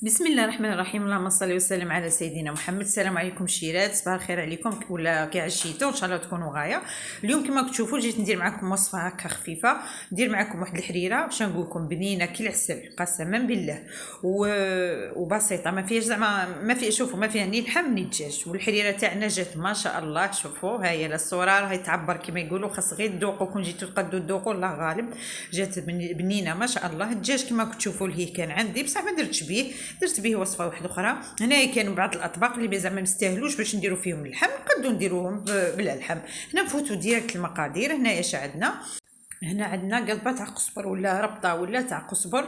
بسم الله الرحمن الرحيم. اللهم صل وسلم على سيدنا محمد. السلام عليكم شيرات، صباح الخير عليكم ولا كي عشيتوا، ان شاء الله تكونوا غايه. اليوم كما كتشوفوا جيت ندير معكم وصفه هكا خفيفه، ندير معكم واحد الحريره باش نقول لكم بنينه كي العسل قسما بالله وبسيطه، ما فيهاش زعما ما فيها، شوفوا ما فيها ني لحم ني دجاج. والحريره تاعنا جات ما شاء الله، شوفوا ها هي الصوره راهي تعبر كما يقولوا، خاص غير تذوقوا. كون جيتوا تقدوا تذوقوا الله غالب. جات بنينه ما شاء الله. الدجاج كما كتشوفوا اللي كان عندي بصح ما درتش به، درت به وصفه واحده اخرى. هنايا كانوا بعض الاطباق اللي زعما ما يستاهلوش باش نديروا فيهم اللحم، نقدروا نديروهم بلا لحم. هنا نفوتوا ديريكت المقادير. هنايا اش عندنا؟ هنا عندنا قلبه تاع قزبر ولا ربطه ولا تاع قزبر.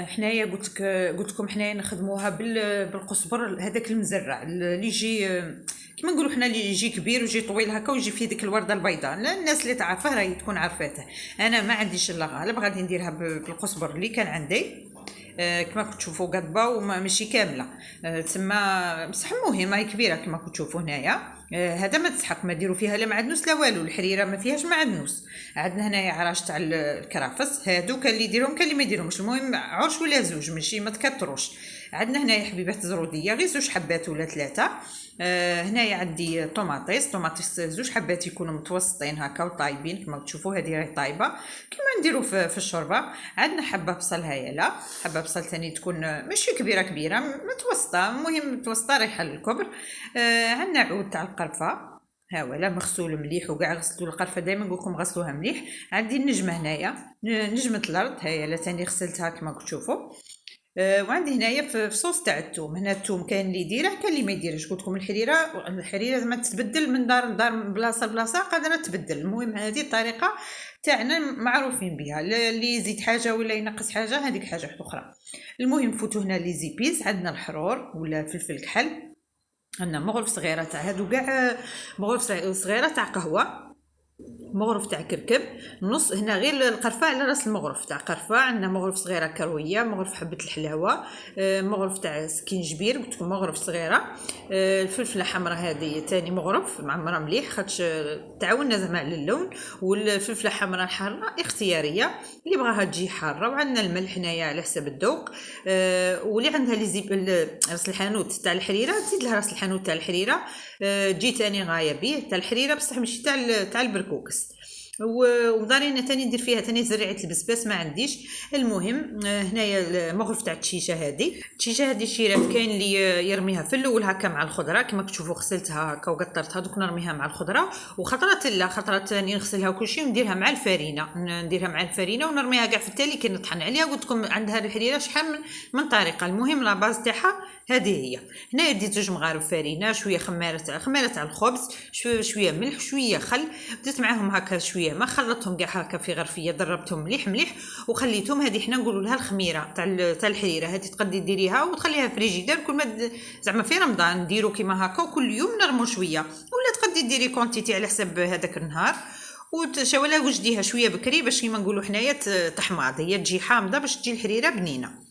حنايا قلت لكم حنايا نخدموها بالقزبر هذاك المزرع اللي يجي كما نقولوا حنا اللي يجي كبير ويجي طويل هكا ويجي فيه ديك الورده البيضاء. الناس اللي تعرفه راهي تكون عرفاته. انا ما عنديش الا غالب، غادي نديرها بالقزبر اللي كان عندي. كما كتشوفوا قضبه وماشي كامله. تسمى بصح المهم هي كبيره كما كتشوفوا هنايا. هذا ما تسحق، ما ديروا فيها لا معدنوس لا والو. الحريره ما فيهاش معدنوس. عندنا هنايا عراش تاع الكرافس، هادو كان اللي يديرهم كان اللي ما يديرهمش. المهم عرش ولا زوج، ماشي ما تكثروش. عندنا هنايا حبيبات زروديه غير زوج حبات ولا ثلاثه. هنايا عندي طوماطيس زوج حبات يكونوا متوسطين هكا وطايبين كما تشوفوا. هذه راهي طايبه كما نديروا في الشوربه. عندنا حبه بصل هايله، حبه بصل ثاني تكون ماشي كبيره متوسطه، المهم متوسطه ريحه للكبر. عندنا عود تاع القرفه، ها ولا مغسول مليح، وكاع غسلتوا القرفه دائما نقول لكم غسلوها مليح. عندي النجمه هنايا، نجمه الارض هاي لا ثاني غسلتها كما تشوفوا. وعندي هنايا في صوص تاع الثوم. هنا الثوم كاين اللي يديره كاين اللي ما يديرش. قلت لكم الحريره زعما تتبدل من دار لدار، بلاصه لبلاصه قادره تبدل. المهم هذه الطريقه تاعنا معروفين بها. اللي يزيد حاجه ولا ينقص حاجه هذيك حاجه اخرى. المهم فوتوا هنا لي زيبيس. عندنا الحرور ولا فلفل كحل، عندنا مغرف صغيره تاع هادو كاع، مغرف صغيره تاع قهوه، مغرف تاع كركب نص. هنا غير القرفه على راس المغرف تاع قرفه. عندنا مغرف صغيره كرويه، مغرف حبه الحلاوه، مغرف تاع سكينجبير قلت لكم مغرف صغيره. الفلفله حمراء هذه ثاني مغرف معمره مليح خاطش تعاوننا زعما على اللون. والفلفله حمراء حاره اختياريه اللي بغاها تجي حاره. وعندنا الملح هنايا على حسب الذوق. واللي عندها لي زيب راس الحانوت تاع الحريره تزيد لها راس الحانوت تاع الحريره. جي تاني غايه به تاع الحريره بصح ماشي تاع البركوكس. ودارينا تاني ندير فيها تاني زريعه البسباس ما عنديش. المهم هنايا المغرف تاع التشيشه هذه شيرات كاين اللي يرميها في الاول هكا مع الخضره كما تشوفوا. غسلتها هكا وقطرتها دوك نرميها مع الخضره، وخطرات لا خطرات ثاني نغسلها وكل شيء ونديرها مع الفرينه ونرميها كاع في التالي كي نطحن عليها. قلت لكم عندها الحريره شحال من طريقه. المهم لا باز تاعها هذه هي. هنا ديت زوج مغارف فرينه، شويه خماره تاع الخبز، شويه ملح، شويه خل. بديت معاهم هكا شويه ما خلطتهم كاع هكا في غرفيه، ضربتهم مليح وخليتهم. هذه حنا نقولوا لها الخميره تاع الحريره. هذه تقدري ديريها وتخليها في فريجيدير كل ما زعما في رمضان نديروا كيما هكا وكل يوم نرموا شويه، ولا تقدري ديري كونتيتي على حسب هذاك النهار. ولا وجديها شويه بكري باش كيما نقولوا حنايا تحماض، هي تجي حامضه باش تجي الحريره بنينه.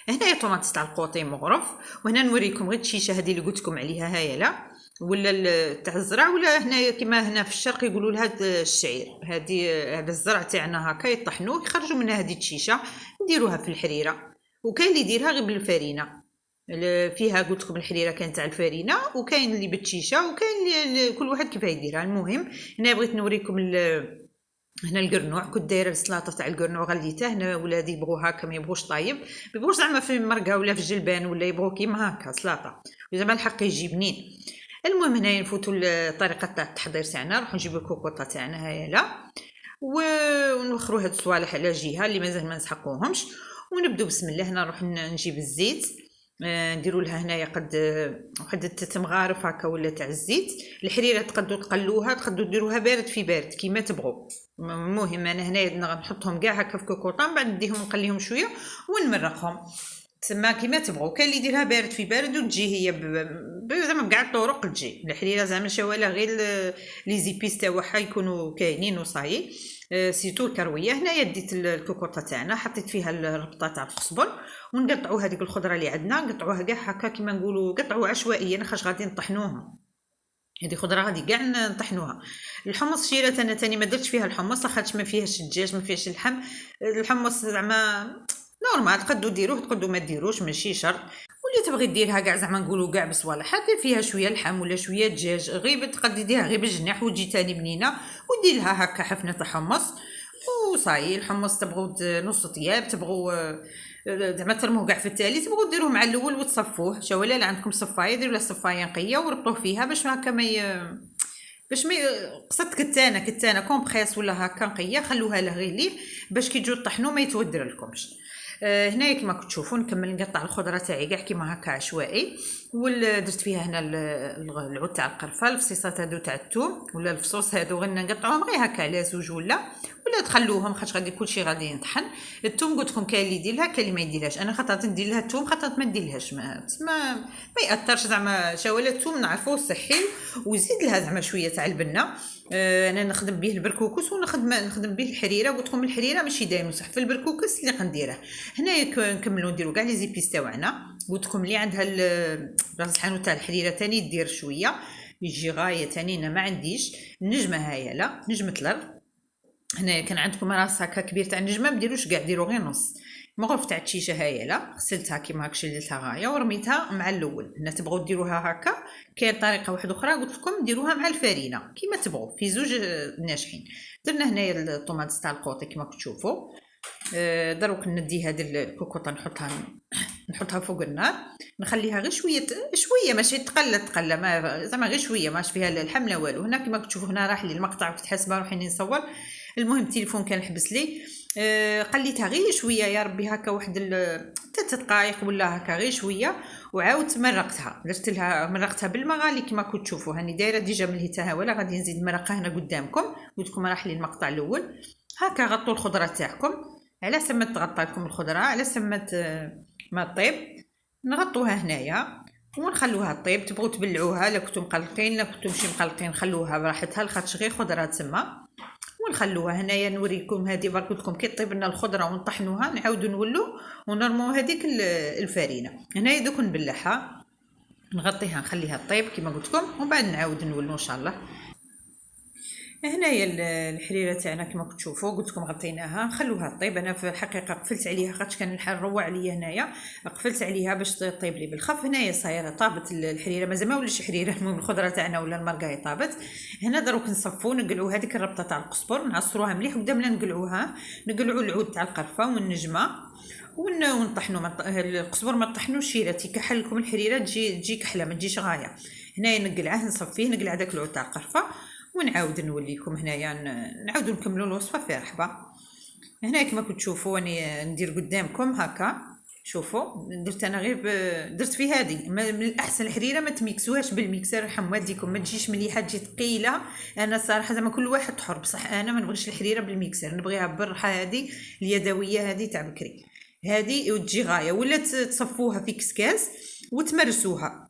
هنايا طوماطيس تاع القوطي مغرف. وهنا نوريكم غير الشيشه هذه اللي قلت لكم عليها هاي لا ولا تاع الزرع، ولا هنا كما هنا في الشرق يقولوا لها الشعير. هذا الزرع تاعنا هكا يطحنوه يخرجوا منها هذه الشيشه نديروها في الحريره. وكاين اللي يديرها غير بالفرينه، فيها قلت لكم الحريره كانت تاع الفرينه، وكاين اللي بالشيشه، وكاين اللي كل واحد كيف يديرها. المهم هنا بغيت نوريكم هنا القرنوع كنت دايره السلطه تاع القرنوع غليته. هنا ولادي يبغوا هكا ما يبغوش طايب، ما يبغوش زعما في مرقه ولا في الجلبان، ولا يبغوا كيما هكا سلطه زعما الحق يجي بنين. المهم هنا نفوتوا الطريقه تاع التحضير تاعنا. نروحوا نجيبوا الكوكوطه تاعنا هاي لا، ونوخروا هاد الصوالح على جهه اللي مازال ما نسحقوهمش. ونبدو بسم الله. هنا نروح نجيب الزيت، نديروا لها هنايا قد واحد 3 مغارف هكا ولا تاع الزيت. الحريره تقدروا تقلوها، تقدروا ديروها بارد في بارد كيما تبغوا. المهم انا هنايا نحطهم كاع هكا في كوكوطه، من بعد نديهم نقليهم شويه ونمرقهم تسمى كيما تبغوا. كاين اللي يديرها بارد في بارد وتجي هي زعما بكاع الطرق تجي الحريره زعما شواله غير لي زيبيس تاعها يكونوا كاينين وصايي. سيتو الكرويه. هنايا ديت الكوكوطه تاعنا حطيت فيها الربطه تاع القزبر، ونقطعوا هذيك الخضره اللي عندنا نقطعوها كاع هكا كيما نقولوا قطعوا عشوائيا خاش غادي نطحنوهم. هذه خضره غادي كاع نطحنوها. الحمص شيرات انا تاني ما درتش فيها الحمص خاطش ما فيهاش الدجاج ما فيهاش اللحم. الحمص زعما نورمال تقدروا ديروه تقدروا ما ديروش ماشي شرط. واللي تبغي ديرها كاع زعما نقولوا كاع بصوالح دير فيها شويه لحم ولا شويه دجاج، غير تقدري ديرها غير بالجناح وتجي تاني بنينه، ودير لها هكا حفنه تاع حمص وصاي. الحمص تبغوا نص طياب، تبغوا زعما ترموه كاع في التالي، تبغوا ديروه مع الاول وتصفوه. شو ولا عندكم صفايه ديروا له صفايه نقيه وربطوه فيها باش هكا ما باش ما قصد كتانه كومبريس ولا هكا نقيه، خلوها له غير ليه باش كي تجوا طحنوا ما يتودر لكمش. هنايا كما تشوفوا نكمل نقطع الخضره تاعي كاع كيما هكا عشوائي. درت فيها هنا العود تاع القرفه، الفصيصات هادو تاع الثوم ولا الفصوص هادو غير نقطعوهم غير هكا على زوج ولا تخلوهم خاطر غادي كلشي غادي ينطحن. الثوم قلت لكم كاين اللي يدير لها كاين اللي ما يديرهاش، انا خاطر ندير لها الثوم خاطر ما نديرلهاش ما ياثرش زعما شاوله الثوم نعرفوه صحي. وزيد لها زعما شويه تاع البنه. انا نخدم به البركوكس ونخدم به الحريره. قلت لكم الحريره ماشي دايما صح، في البركوكس اللي قنديره. هنايا نكملوا نديروا كاع لي زيبيس تاعنا. قلت لكم اللي عندها راس حانو تاع الحريره تاني دير شويه يجي غايه تاني. انا ما عنديش النجمه هاي، لا نجمه الارض. هنا كان عندكم راس هكا كبير تاع النجمه ما ديروش كاع، ديروا غير نص. مغرف تاع الشيشه هاي لا غسلتها كيما هكا شلتها غايه ورميتها مع الاول. هنا تبغوا ديروها هكا كاين طريقه واحده اخرى قلت لكم ديروها مع الفرينه كيما تبغوا في زوج ناجحين. درنا هنايا الطوماط تاع القوطي كيما تشوفوا. دروك ندي هذه الكوكوطه نحطها فوق النار، نخليها غير شويه ماشي تقلى ما زعما غير شويه ماش فيها الحمله والو. هنا كيما تشوفوا هنا راح لي المقطع كنت حاسبه روحي نصور. المهم التليفون كان حبس لي. قليتها غير شويه يا ربي هكا واحد 3 دقائق ولا هكا غير شويه، وعاودت مرقتها. درت لها مرقتها بالمغالي كيما كنتوا تشوفوا. هاني دايره ديجا مليتها ولا غادي نزيد مرقه هنا قدامكم. قلت لكم راح لي المقطع الاول. هكا غطوا الخضره تاعكم على سما تغطى لكم الخضره على سما ما طيب. نغطوها هنايا ونخلوها طيب. تبغوا تبلعوها لا كنتم مقلقين لا كنتم ماشي مقلقين خلوها براحتها لخاطش غير خضره تما. ونخلوها هنايا نوريكم هذه برك لكم كي طيب لنا الخضره ونطحنوها نعاودوا نولوا ونرموا هذيك الفرينه. هنايا دوك نبلعها نغطيها نخليها طيب كما قلت لكم ومن بعد نعاود نولوا ان شاء الله. هنايا الحريره تاعنا كما تشوفوا قلت لكم غطيناها نخلوها طيب. انا في الحقيقه قفلت عليها خاطر كان الحر روع عليا هنايا، قفلت عليها باش طيب لي بالخف. هنايا صايره طابت الحريره مازال ما ولش حريره. المهم الخضره تاعنا ولا المرقاي طابت. هنا دروك نصفوا نقلعوا هذيك الربطه تاع القزبر نعصروها مليح قدام لا نقلعوا العود تاع القرفه والنجمه ونطحنوا. القزبر ما طحنوش شيرتي كحل لكم الحريره تجي كحله ما تجيش غايه. هنايا نقلعه نصفيه نقلع داك العود تاع القرفه ونعاود نوليكم هنايا نعاودوا نكملوا الوصفه في رحبه. هنا كما كنتوا تشوفوا اني ندير قدامكم هكا. شوفوا درت انا غير درت في هذه من الاحسن الحريره ما تميكسوهاش بالميكسر رحم والديكم ما تجيش مليحه تجي ثقيله. انا صراحه زعما كل واحد حر بصح انا ما نبغيش الحريره بالميكسر نبغيها بالرحه هذه اليدويه هذه تاع بكري هذه وتجي غايه. ولا تصفوها في كسكاس وتمرسوها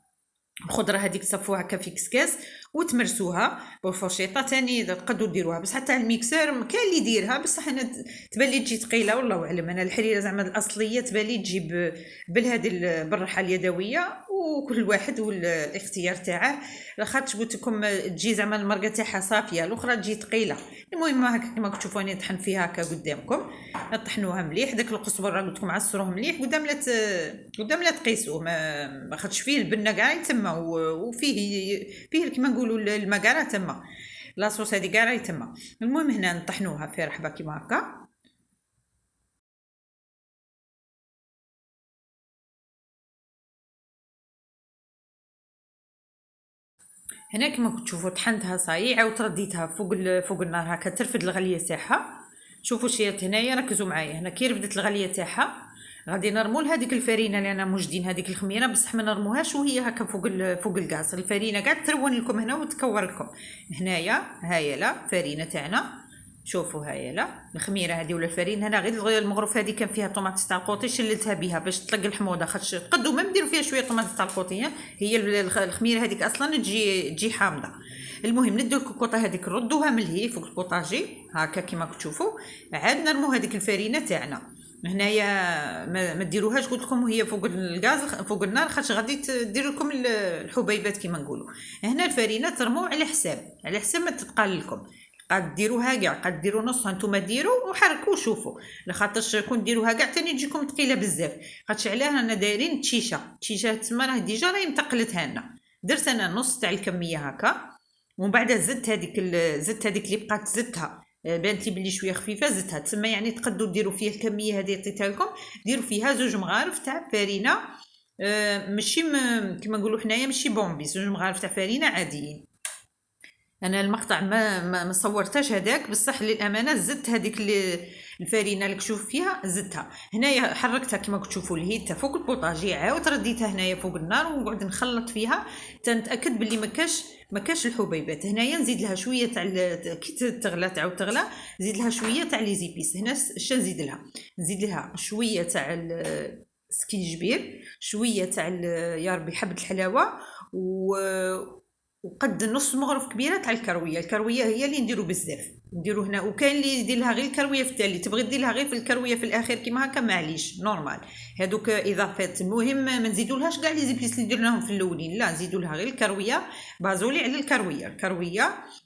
الخضره هذيك تصفوها هكا في كسكاس وتمرسوها بالفرشيطه تاني تقدروا ديروها. بس حتى الميكسر كاين اللي يديرها بصح انا تبان لي تجي ثقيله والله اعلم. انا الحريره زعما الاصليه تبان لي تجيب بالهذه بالراحه اليدويه وكل واحد والاختيار تاعه. لاخاطش قلت لكم تجي زعما المرقه تاعها صافيه الاخرى تجي ثقيله. المهم هكا كما كتشوفوا اني نطحن فيها هكا قدامكم نطحنوها مليح. داك القزبر قلت لكم عصروه مليح قدام لا تقيسوه ما خدش فيه البنه كاع يتما وفيه كما نقولوا المقاره تما لاصوص هذه كاع تما. المهم هنا نطحنوها في رحبه كيما هكا. هنا كما تشوفوا طحنتها صاي عاود رديتها فوق النار هكا ترفد الغليه تاعها. شوفوا شيرت هنايا ركزوا معايا. هنا كي رفدت الغليه تاعها غادي نرموا لهذيك الفرينه اللي انا موجدين هذيك الخميره بصح ما نرموهاش وهي هكا فوق الغاز. الفرينه قاعد ترون لكم هنا وتكور لكم هنايا. هاي لا فرينه تاعنا شوفوا هاي لا الخميره هذه ولا الفرينه. هنا غير المغرف هذه كان فيها طوماط تاع القوطي شللتها بها باش تطلق الحموضه خاطش تقدروا ما نديروا فيها شويه طوماط تاع القوطي هي الخميره هذيك اصلا تجي حامضه. المهم ندو الكوكوطه هذيك نردوها ملهي فوق البوطاجي هكا كيما كتشوفوا. عاد نرمو هذيك الفرينه تاعنا هنايا ما ديروهاش قلت لكم وهي فوق الغاز فوق النار خاطر غادي تدير لكم الحبيبات كيما نقولوا. هنا الفرينه ترمو على حساب ما تتقال لكم قاد ديروها كاع، قاد ديروا نصها نتوما ديروا وحركوا وشوفوا، لخاطرش كون ديروها كاع تاني تجيكم ثقيله بزاف. خاطرش علاه رانا دايرين تشيشه تما راه ديجا راهي متقلتها لنا. درت انا نص تاع الكميه هكا، ومن بعد زدت هذيك اللي بقات زدتها، بانت لي بلي شويه خفيفه زدتها تما. يعني تقدروا ديروا فيها الكميه هذه عطيتها لكم، ديروا فيها 2 مغارف تاع فرينه، ماشي كما نقولوا حنايا ماشي بومبي، 2 مغارف تاع فرينه عاديين. انا المقطع ما صورتهاش هذاك، بصح للامانه زدت هذيك الفرينه اللي كتشوف فيها زدتها هنايا، حركتها كما كتشوفوا لهيتها فوق البوطاجي، عاود رديتها هنايا فوق النار ونقعد نخلط فيها تنتاكد باللي ما كاش الحبيبات. هنايا نزيد لها شويه تاع كي تغلى تعاود تغلى، نزيد لها شويه تاع لي زيبيس. هنا اش نزيد لها شويه تاع السكينجبير، شويه تاع يا ربي حبه الحلاوه، وقد نص مغرف كبيره تاع الكرويه هي اللي نديرو بزاف، نديرو هنا. وكاين اللي يدير لها غير الكرويه في التالي، تبغي دير لها غير في الكرويه في الاخير كيما هكا معليش نورمال، هذوك اضافات. المهم ما نزيدولهاش كاع لي زيبليس اللي درناهم في الاولين، لا نزيدو لها غير الكرويه، بازولي على الكرويه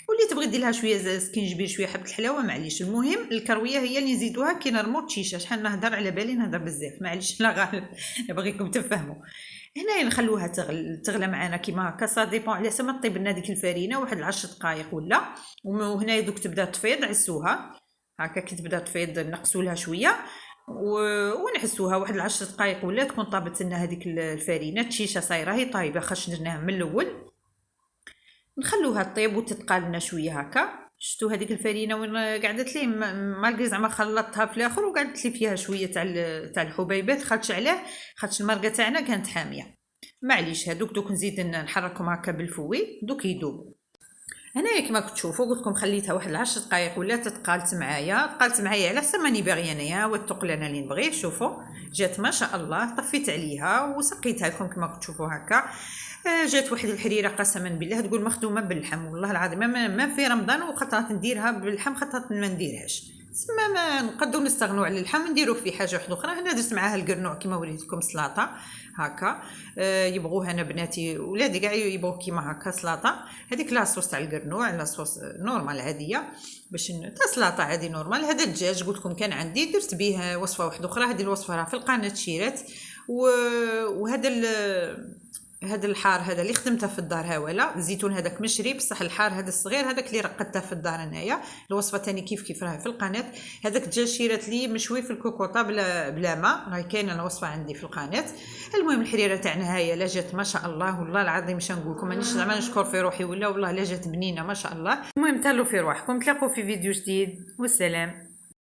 واللي تبغي دير لها شويه سكينجبير شويه حبه الحلاوه معليش. المهم الكرويه هي اللي نزيدوها كي نرمو الشيشه. شحال نهضر على بالي نهضر بزاف معليش، لا غالب نبغيكم تفهموا. هنا نخلوها تغلى معنا كيما هكا، سا ديبون على سما طيب لنا ديك الفرينه واحد 10 دقائق ولا. وهنا دوك تبدا تفيض، عسوها هكا كي تبدا تفيض نقصوا لها شويه ونحسوها واحد 10 دقائق ولا تكون طابت لنا هذيك الفرينه. الشيشه صايره هي طايبه، خاص درناها من الاول. نخلوها طيب وتتقى لنا شويه هكا. شفتوا هذيك الفرينه وين قعدت لي مالغري زعما خلطتها في الاخر وقعدت لي فيها شويه تاع الحبيبات. خاطش علاه، خاطش المرقه تاعنا كانت حاميه معليش. هذوك نزيد نحركهم هكا بالفوي دوك يذوبوا. هنايا كما كتشوفوا قلت لكم خليتها واحد 10 دقائق ولا تتقالت معايا على حسب ماني باغيه انايا والثقل انا اللي نبغيه. شوفوا جات ما شاء الله، طفيت عليها وسقيتها لكم كما كتشوفوا هكا. جات واحد الحريره قسما بالله تقول مخدومه باللحم، والله العظيم ما في رمضان وخطرات نديرها باللحم خطرات ما نديرهاش. ما نقدروا نستغنوا على اللحم نديروا فيه حاجه واحده اخرى. هنا درت معاها القرنوع كما وريتكم سلطه هكا. يبغوها انا بناتي ولادي كاع يبغوا كيما هكا سلطه. هذيك لاصوص تاع القرنوع، لاصوص نورمال عاديه باش تاع سلطه عادي نورمال. هذا الدجاج قلت لكم كان عندي درت به وصفه واحده اخرى. هذه الوصفه راه في القناه شيرات. وهذا هذا الحار هذا اللي خدمته في الدار هاولا، الزيتون هذاك مشري بصح الحار هذا الصغير هذاك اللي رقدته في الدار هنايا. الوصفه تاني كيف راهي في القناه. هذاك الدجاج شيرات لي مشوي في الكوكوطه بلا ماء، راهي كاينه الوصفه عندي في القناه. المهم الحريره تاعنا هاي لا جات ما شاء الله، والله العظيم مش نقول لكم مانيش زعما نشكر في روحي ولا والله لا جات بنينه ما شاء الله. المهم تهلوا في رواحكم، تلاقوا في فيديو جديد والسلام.